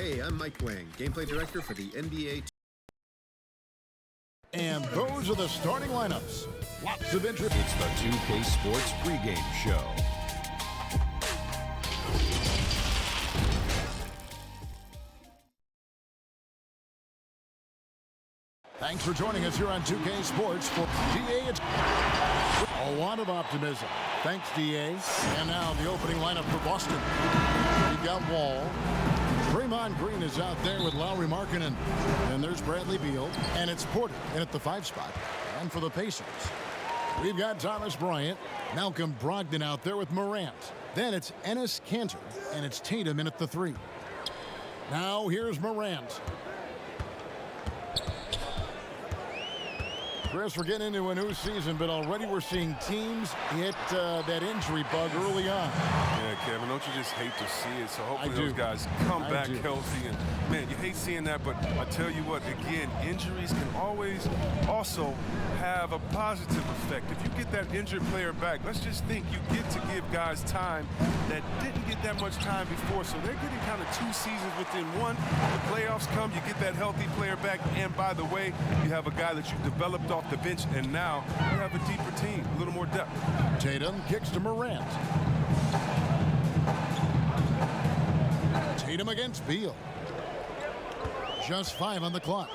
Hey, I'm Mike Wang, gameplay director for the NBA. And those are the starting lineups. Lots of interest. It's the 2K Sports pregame show. Thanks for joining us here on 2K Sports for DA. A lot of optimism. Thanks, DA. And now the opening lineup for Boston. We've got Wall. Draymond Green is out there with Lowry Markkanen. And there's Bradley Beal. And it's Porter in at the 5 spot. And for the Pacers, we've got Thomas Bryant. Malcolm Brogdon out there with Morant. Then it's Enes Kanter. And it's Tatum in at the 3. Now here's Morant. Chris, we're getting into a new season, but already we're seeing teams hit that injury bug early on. Yeah, Kevin, don't you just hate to see it? So hopefully those guys come back healthy. And, man, you hate seeing that, but I tell you what, again, injuries can always also have a positive effect. If you get that injured player back, let's just think you get to give guys time that didn't get that much time before. So they're getting kind of 2 seasons within one. The playoffs come, you get that healthy player back. And, by the way, you have a guy that you developed off the bench, and now you have a deeper team, a little more depth. Tatum kicks to Morant. Tatum against Beal. Just 5 on the clock.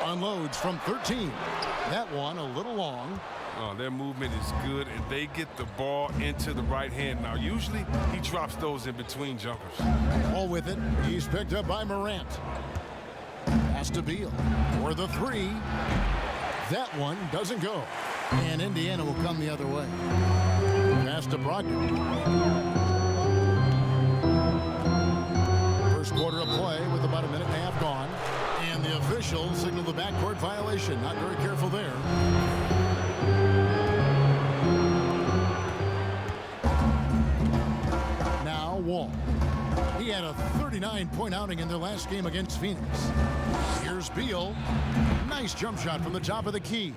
Unloads from 13. That one a little long. Oh, their movement is good, and they get the ball into the right hand. Now, usually he drops those in between jumpers. All with it. He's picked up by Morant. Pass to Beal for the 3. That one doesn't go. And Indiana will come the other way. Pass to Brogdon. First quarter of play with about a minute and a half gone. And the officials signal the backcourt violation. Not very careful there. Now Wall. He had a 39-point outing in their last game against Phoenix. Here's Beal. Nice jump shot from the top of the key.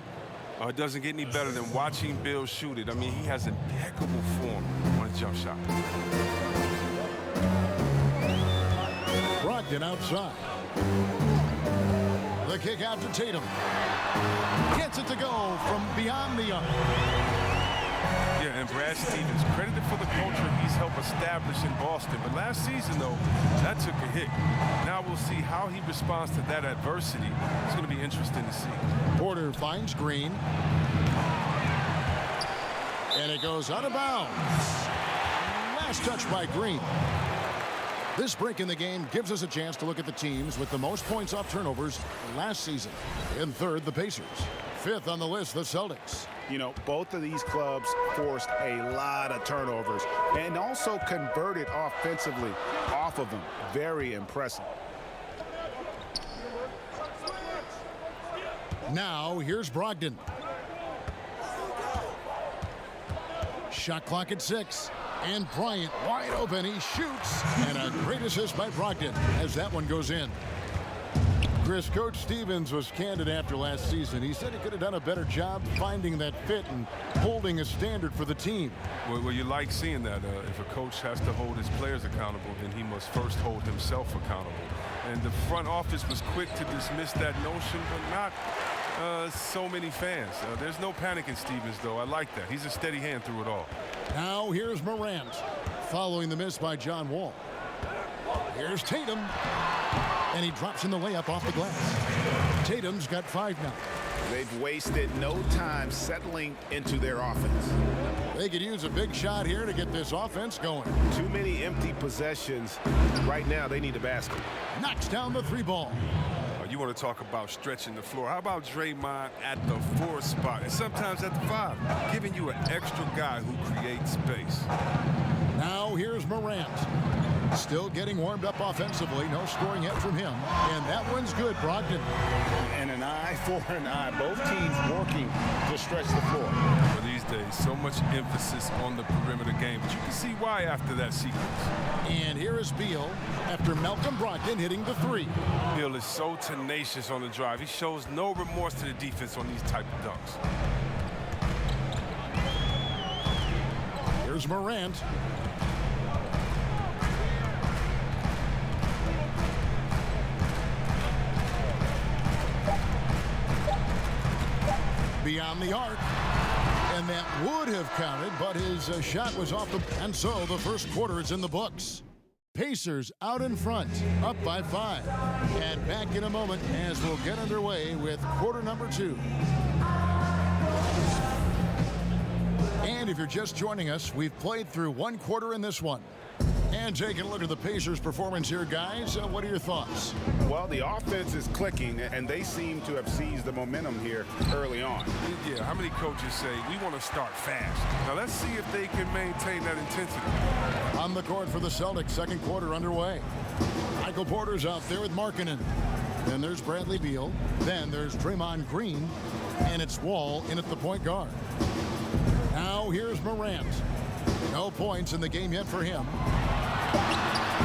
It doesn't get any better than watching Bill shoot it. I mean, he has impeccable form on his jump shot. Brogdon outside. The kick out to Tatum. Gets it to go from beyond the arc. Yeah, and Brad Stevens, credited for the culture he's helped establish in Boston. But last season, though, that took a hit. Now we'll see how he responds to that adversity. It's going to be interesting to see. Porter finds Green. And it goes out of bounds. Last touch by Green. This break in the game gives us a chance to look at the teams with the most points off turnovers last season. In third, the Pacers. 5th on the list, the Celtics. You know, both of these clubs forced a lot of turnovers and also converted offensively off of them. Very impressive. Now, here's Brogdon. Shot clock at 6. And Bryant wide open. He shoots. And a great assist by Brogdon as that one goes in. Chris, Coach Stevens was candid after last season. He said he could have done a better job finding that fit and holding a standard for the team. Well, you like seeing that. If a coach has to hold his players accountable, then he must first hold himself accountable. And the front office was quick to dismiss that notion, but not so many fans. There's no panic in Stevens, though. I like that. He's a steady hand through it all. Now here's Morant, following the miss by John Wall. Here's Tatum. And he drops in the layup off the glass. Tatum's got 5 now. They've wasted no time settling into their offense. They could use a big shot here to get this offense going. Too many empty possessions. Right now, they need a basket. Knocks down the 3 ball. You want to talk about stretching the floor. How about Draymond at the 4 spot and sometimes at the 5, giving you an extra guy who creates space. Now here's Morant. Still getting warmed up offensively. No scoring yet from him. And that one's good, Brogdon. And an eye for an eye. Both teams working to stretch the floor. For these days, so much emphasis on the perimeter game. But you can see why after that sequence. And here is Beal after Malcolm Brogdon hitting the 3. Beal is so tenacious on the drive. He shows no remorse to the defense on these type of dunks. Here's Morant. beyond the arc. And that would have counted, but his shot was off the... And so the first quarter is in the books. Pacers out in front, up by 5. And back in a moment as we'll get underway with quarter number 2. And if you're just joining us, we've played through one quarter in this one. And taking a look at the Pacers' performance here, guys. What are your thoughts? Well, the offense is clicking, and they seem to have seized the momentum here early on. Yeah, how many coaches say, we want to start fast? Now, let's see if they can maintain that intensity. On the court for the Celtics, second quarter underway. Michael Porter's out there with Markkanen. Then there's Bradley Beal. Then there's Draymond Green. And it's Wall in at the point guard. Now here's Morant. No points in the game yet for him.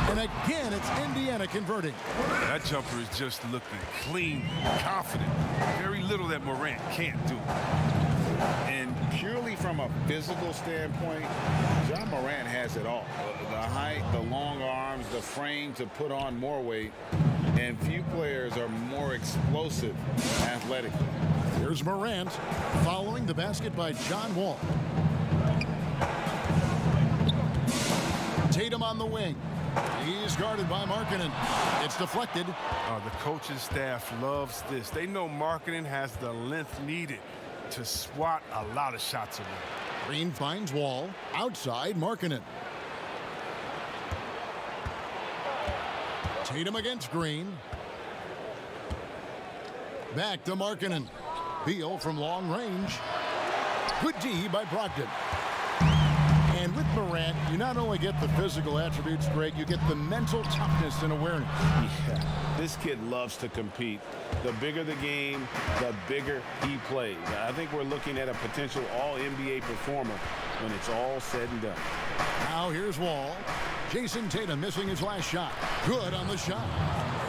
And again, it's Indiana converting. That jumper is just looking clean, confident. Very little that Morant can't do. And purely from a physical standpoint, John Morant has it all. The height, the long arms, the frame to put on more weight. And few players are more explosive athletically. Here's Morant following the basket by John Wall. Tatum on the wing. He's guarded by Markkanen. It's deflected. The coaching staff loves this. They know Markkanen has the length needed to swat a lot of shots away. Green finds Wall. Outside, Markkanen. Tatum against Green. Back to Markkanen. Beal from long range. Good D by Brogdon. And with Morant, you not only get the physical attributes, Greg, you get the mental toughness and awareness. Yeah, this kid loves to compete. The bigger the game, the bigger he plays. I think we're looking at a potential all-NBA performer when it's all said and done. Now here's Wall. Jason Tatum missing his last shot. Good on the shot.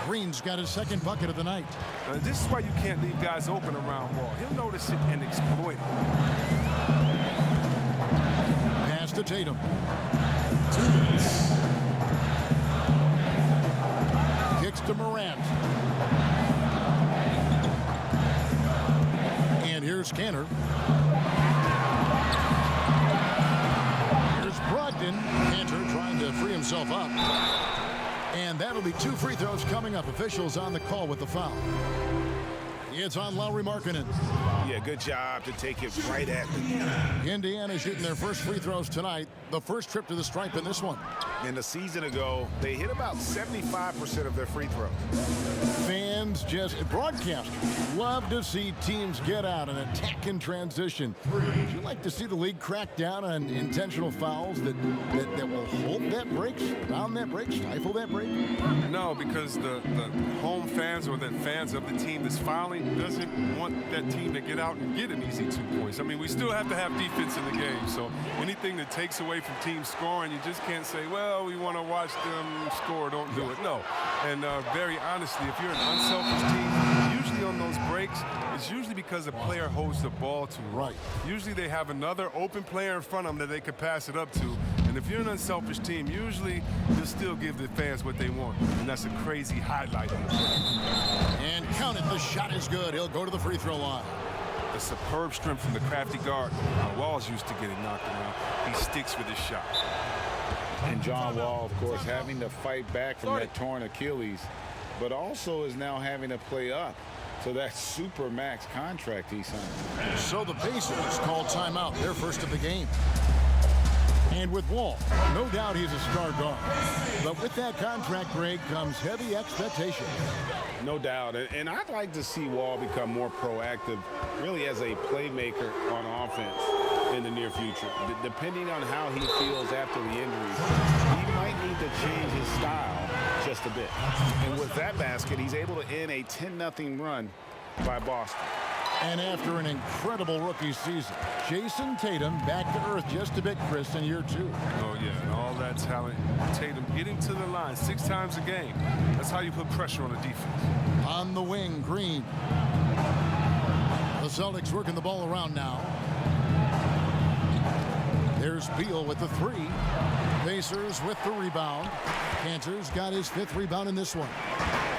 Green's got his second bucket of the night. This is why you can't leave guys open around Wall. He'll notice it and exploit it. Pass to Tatum. Kicks to Morant. And here's Cantor. Here's Brogdon. Cantor trying to free himself up. And that'll be 2 free throws coming up. Officials on the call with the foul. It's on Lauri Markkanen. Yeah, good job to take it right at them. Indiana shooting their first free throws tonight. The first trip to the stripe in this one. And a season ago, they hit about 75% of their free throws. Fans, broadcasters love to see teams get out and attack in transition. Would you like to see the league crack down on intentional fouls that will hold that break, down that break, stifle that break? No, because the home fans or the fans of the team that's fouling doesn't want that team to get out and get an easy 2 points. I mean, we still have to have defense in the game, so anything that takes away from team scoring, you just can't say, well, we want to watch them score, don't do it. No. And very honestly, if you're an unselfish team, usually on those breaks, it's usually because a player holds the ball too long. Right. Usually they have another open player in front of them that they could pass it up to. And if you're an unselfish team, usually you'll still give the fans what they want. And that's a crazy highlight. And count it, the shot is good. He'll go to the free throw line. The superb strength from the crafty guard. Wall's used to getting knocked around. He sticks with his shot. And John Wall, of course, having to fight back from that torn Achilles, but also is now having to play up to that super max contract he signed. So the Pacers call timeout, their first of the game. And with Wall, no doubt he's a star guard. But with that contract, Greg, comes heavy expectation. No doubt. And I'd like to see Wall become more proactive, really as a playmaker on offense in the near future. Depending on how he feels after the injuries, he might need to change his style just a bit. And with that basket, he's able to end a 10-0 run by Boston. And after an incredible rookie season, Jason Tatum back to earth just a bit, Chris, in year 2. Oh, yeah, and all that talent. Tatum getting to the line 6 times a game. That's how you put pressure on the defense. On the wing, Green. The Celtics working the ball around now. There's Beal with the 3. Pacers with the rebound. Cantor's got his 5th rebound in this one.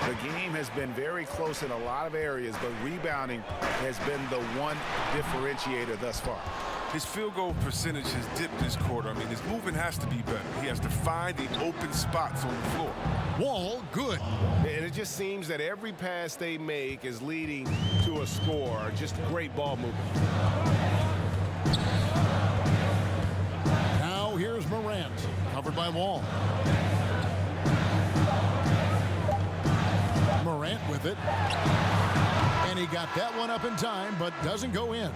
The game has been very close in a lot of areas, but rebounding has been the one differentiator thus far. His field goal percentage has dipped this quarter. I mean, his movement has to be better. He has to find the open spots on the floor. Wall, good. And it just seems that every pass they make is leading to a score. Just great ball movement. Now here's Morant, covered by Wall. Morant with it. And he got that one up in time, but doesn't go in.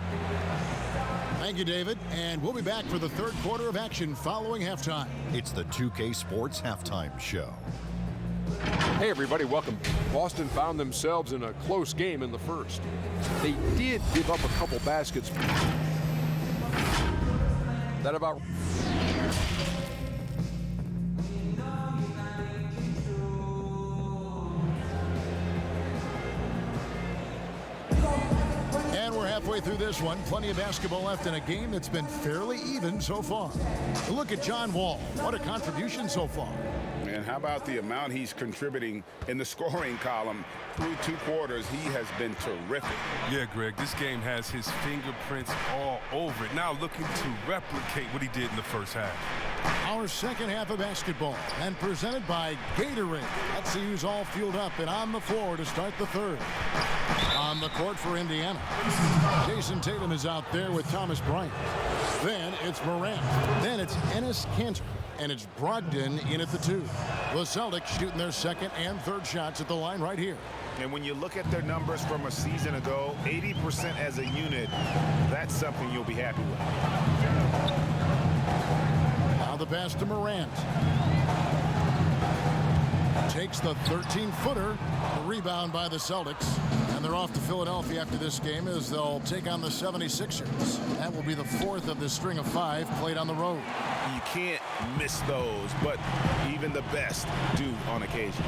Thank you, David. And we'll be back for the third quarter of action following halftime. It's the 2K Sports Halftime Show. Hey, everybody, welcome. Boston found themselves in a close game in the first. They did give up a couple baskets. That about... And we're halfway through this one. Plenty of basketball left in a game that's been fairly even so far. Look at John Wall. What a contribution so far. And how about the amount he's contributing in the scoring column through 2 quarters? He has been terrific. Yeah, Greg, this game has his fingerprints all over it. Now looking to replicate what he did in the first half. Our second half of basketball, and presented by Gatorade. Let's see who's all fueled up and on the floor to start the third. On the court for Indiana, Jason Tatum is out there with Thomas Bryant. Then it's Morant. Then it's Enes Kanter. And it's Brogdon in at the 2. The Celtics shooting their second and third shots at the line right here. And when you look at their numbers from a season ago, 80% as a unit, that's something you'll be happy with. Now the pass to Morant. Takes the 13-footer. Rebound by the Celtics. And they're off to Philadelphia after this game as they'll take on the 76ers. That will be the 4th of the string of 5 played on the road. You can't miss those, but even the best do on occasion.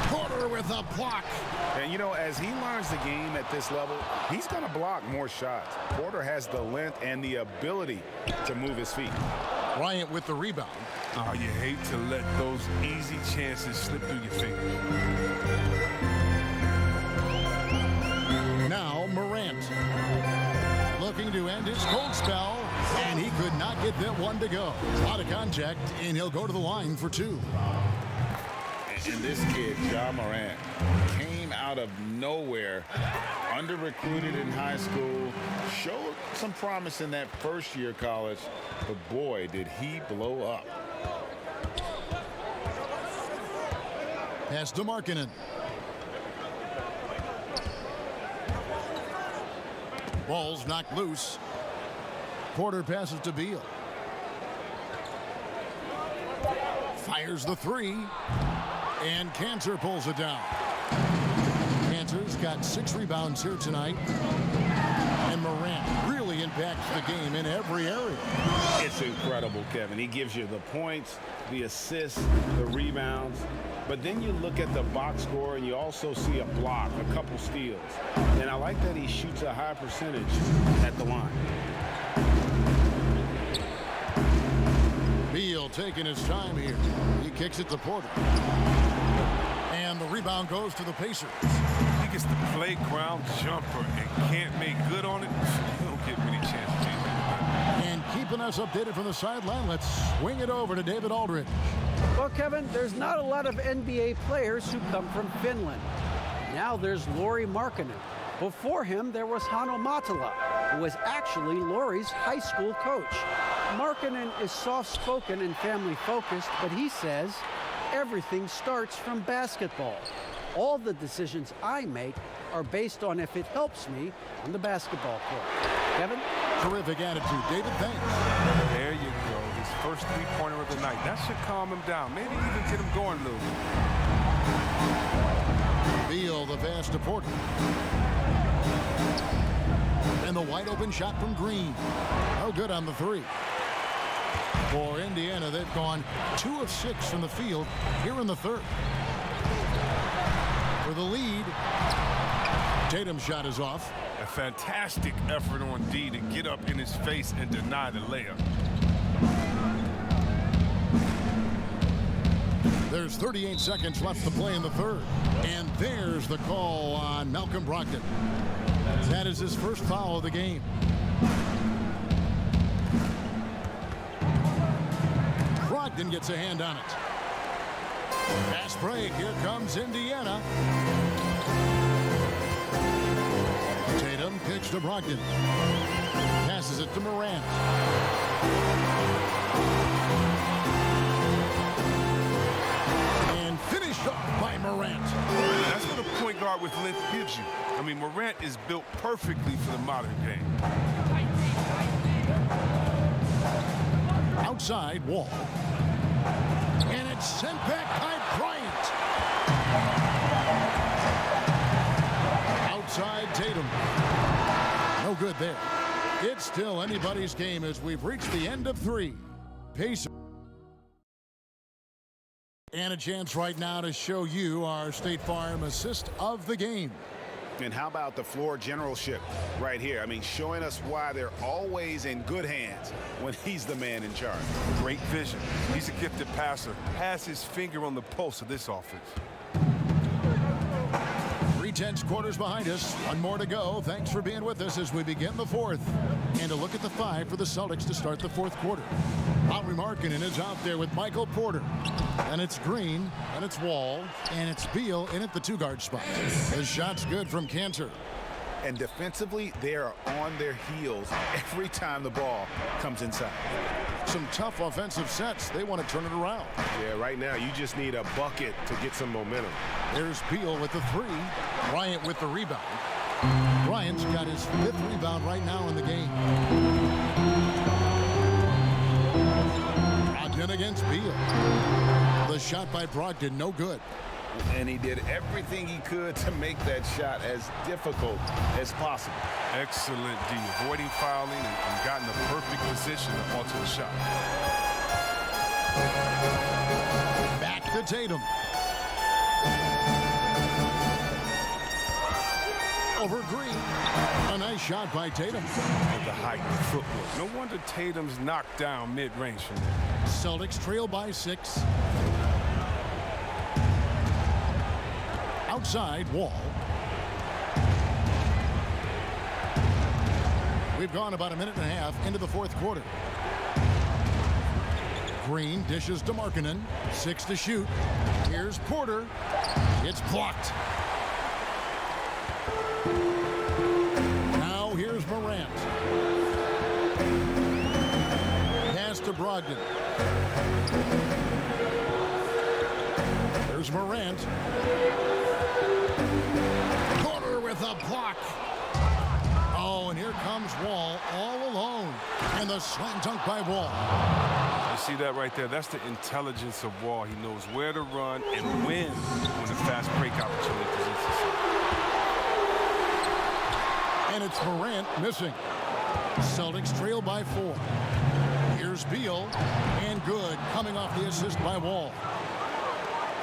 Porter with a block. And, you know, as he learns the game at this level, he's going to block more shots. Porter has the length and the ability to move his feet. Bryant with the rebound. Oh, you hate to let those easy chances slip through your fingers. Now Morant. Looking to end his cold spell, and he could not get that one to go. A lot of contact, and he'll go to the line for 2. And this kid, Ja Morant, came out of nowhere, under-recruited in high school, showed some promise in that first year of college, but boy, did he blow up. Pass to Markkanen. Ball's knocked loose. Porter passes to Beal. Fires the 3. And Kanter pulls it down. Kanter's got 6 rebounds here tonight. And Morant really impacts the game in every area. It's incredible, Kevin. He gives you the points, the assists, the rebounds. But then you look at the box score and you also see a block, a couple steals. And I like that he shoots a high percentage at the line. Beal taking his time here. He kicks it to Porter. And the rebound goes to the Pacers. He gets the playground jumper and can't make good on it. You don't get many chances. And keeping us updated from the sideline, let's swing it over to David Aldridge. Well, Kevin, there's not a lot of NBA players who come from Finland. Now there's Lauri Markkanen. Before him, there was Hanno Matala, who was actually Lauri's high school coach. Markkanen is soft-spoken and family-focused, but he says everything starts from basketball. All the decisions I make are based on if it helps me on the basketball court. Kevin? Terrific attitude. David, thanks. There you go. His first 3-pointer of the night. That should calm him down. Maybe even get him going a little bit. Beal, the pass to Porter. And the wide open shot from Green. No good on the 3. For Indiana, they've gone 2 of 6 from the field here in the third. For the lead, Tatum's shot is off. A fantastic effort on D to get up in his face and deny the layup. There's 38 seconds left to play in the third. And there's the call on Malcolm Brogdon. That is his first foul of the game. Brogdon gets a hand on it. Fast break. Here comes Indiana. Tatum kicks to Brogdon. Passes it to Morant. And finished off by Morant. That's what a point guard with length gives you. I mean, Morant is built perfectly for the modern game. Outside, Wall. And it's sent back by Bryant. Outside, Tatum. No good there. It's still anybody's game as we've reached the end of three. Pace. And a chance right now to show you our State Farm assist of the game. And how about the floor generalship right here? I mean, showing us why they're always in good hands when he's the man in charge. Great vision. He's a gifted passer. Has his finger on the pulse of this offense. 3/10 quarters behind us. One more to go. Thanks for being with us as we begin the fourth. And a look at the five for the Celtics to start the fourth quarter. Lauri Markkanen is out there with Michael Porter. And it's Green, and it's Wall, and it's Beal in at the two-guard spot. The shot's good from Cantor. And defensively, they are on their heels every time the ball comes inside. Some tough offensive sets. They want to turn it around. Yeah, right now you just need a bucket to get some momentum. There's Beal with the three. Bryant with the rebound. Bryant's got his 5th rebound right now in the game. Brogdon against Beal. The shot by Brogdon, no good. And he did everything he could to make that shot as difficult as possible. Excellent D, avoiding fouling and got in the perfect position to alter the shot. Back to Tatum. Over Green. A nice shot by Tatum. With the height and footwork. No wonder Tatum's knocked down mid-range from there. Celtics trail by 6. Outside, Wall. We've gone about a minute and a half into the fourth quarter. Green dishes to Markkanen. 6 to shoot. Here's Porter. It's blocked. Now here's Morant. Pass to Brogdon. There's Morant. Porter with a block. Oh, and here comes Wall all alone. And the slam dunk by Wall. You see that right there? That's the intelligence of Wall. He knows where to run and when the fast break opportunity presents itself. And it's Morant missing. Celtics trail by 4. Here's Beal. And good, coming off the assist by Wall.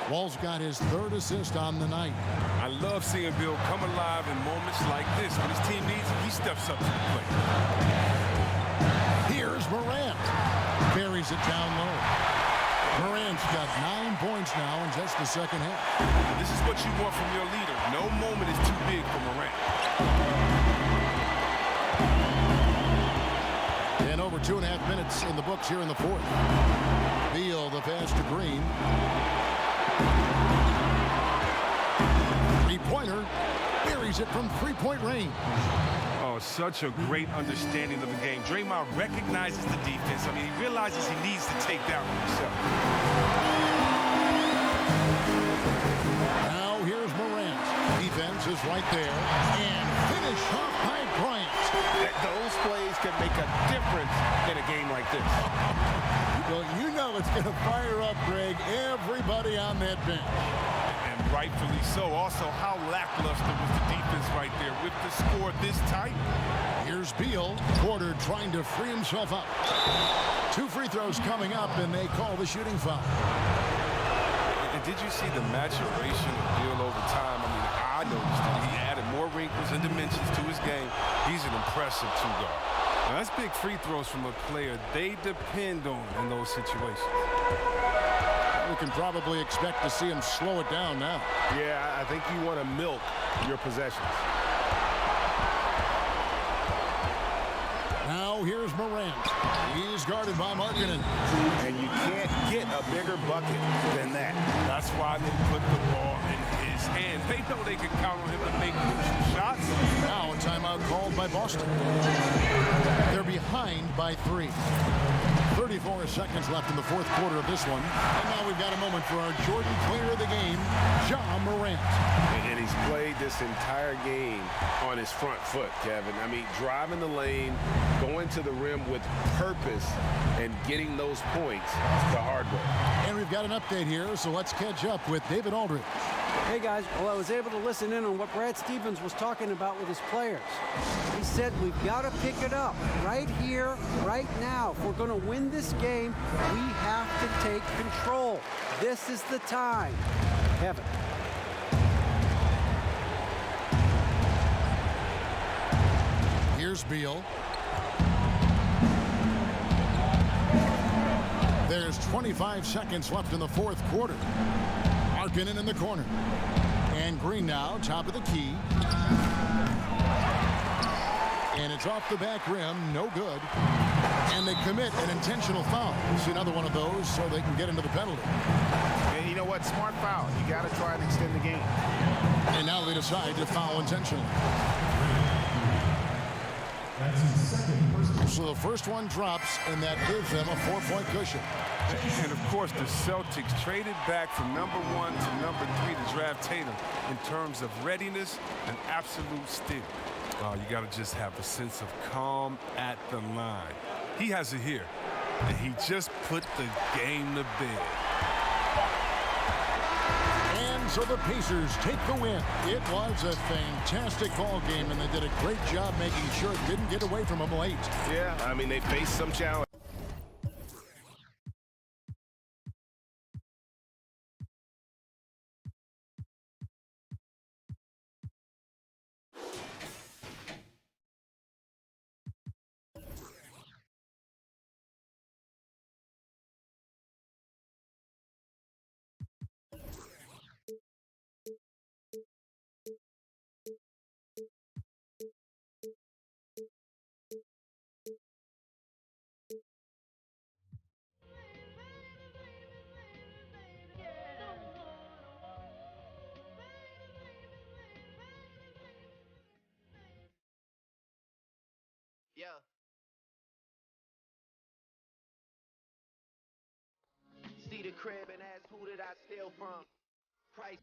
Wall's got his 3rd assist on the night. I love seeing Beal come alive in moments like this. When his team needs him, he steps up to the plate. Here's Morant. Buries it down low. Morant's got 9 points now in just the second half. This is what you want from your leader. No moment is too big for Morant. And over 2.5 minutes in the books here in the fourth. Beal, the pass to Green. Three-pointer. Buries it from three-point range. Oh, such a great understanding of the game. Draymond recognizes the defense. I mean, he realizes he needs to take down himself. Now here's Morant. Defense is right there. And finish off by Bryant. Those plays can make a difference in a game like this. Well, you know it's going to fire up, Greg, everybody on that bench. And rightfully so. Also, how lackluster was the defense right there with the score this tight. Here's Beal. Porter trying to free himself up. 2 free throws coming up, and they call the shooting foul. And did you see the maturation of Beal over time? I mean, I noticed it. He added more wrinkles and dimensions to his game. He's an impressive two-guard. Now, that's big free throws from a player they depend on in those situations. We can probably expect to see him slow it down now. Yeah, I think you want to milk your possessions. Now here's Morant. He's guarded by Markkanen. And you can't get a bigger bucket than that. That's why they put the ball in his hands. They know they can count on him to make crucial shots. Now a timeout called by Boston. They're behind by 3. 34 seconds left in the fourth quarter of this one. And now we've got a moment for our Jordan player of the game, Ja Morant. And he's played this entire game on his front foot, Kevin. I mean, driving the lane, going to the rim with purpose, and getting those points the hard way. And we've got an update here, so let's catch up with David Aldridge. Hey guys, well, I was able to listen in on what Brad Stevens was talking about with his players. He said we've got to pick it up right here, right now. If we're going to win this game, we have to take control. This is the time. Kevin. Here's Beal. There's 25 seconds left in the fourth quarter. Markkanen in the corner. And Green now, top of the key. And it's off the back rim, no good. And they commit an intentional foul. See another one of those so they can get into the penalty. And you know what? Smart foul. You got to try and extend the game. And now they decide to foul intentionally. So the first one drops, and that gives them a 4-point cushion. And, of course, the Celtics traded back from #1 to #3 to draft Tatum in terms of readiness and absolute steal. You got to just have a sense of calm at the line. He has it here, and he just put the game to bed. And so the Pacers take the win. It was a fantastic ball game, and they did a great job making sure it didn't get away from them late. Yeah, I mean, they faced some challenge. Yeah. See the crib and ask who did I steal from? Price.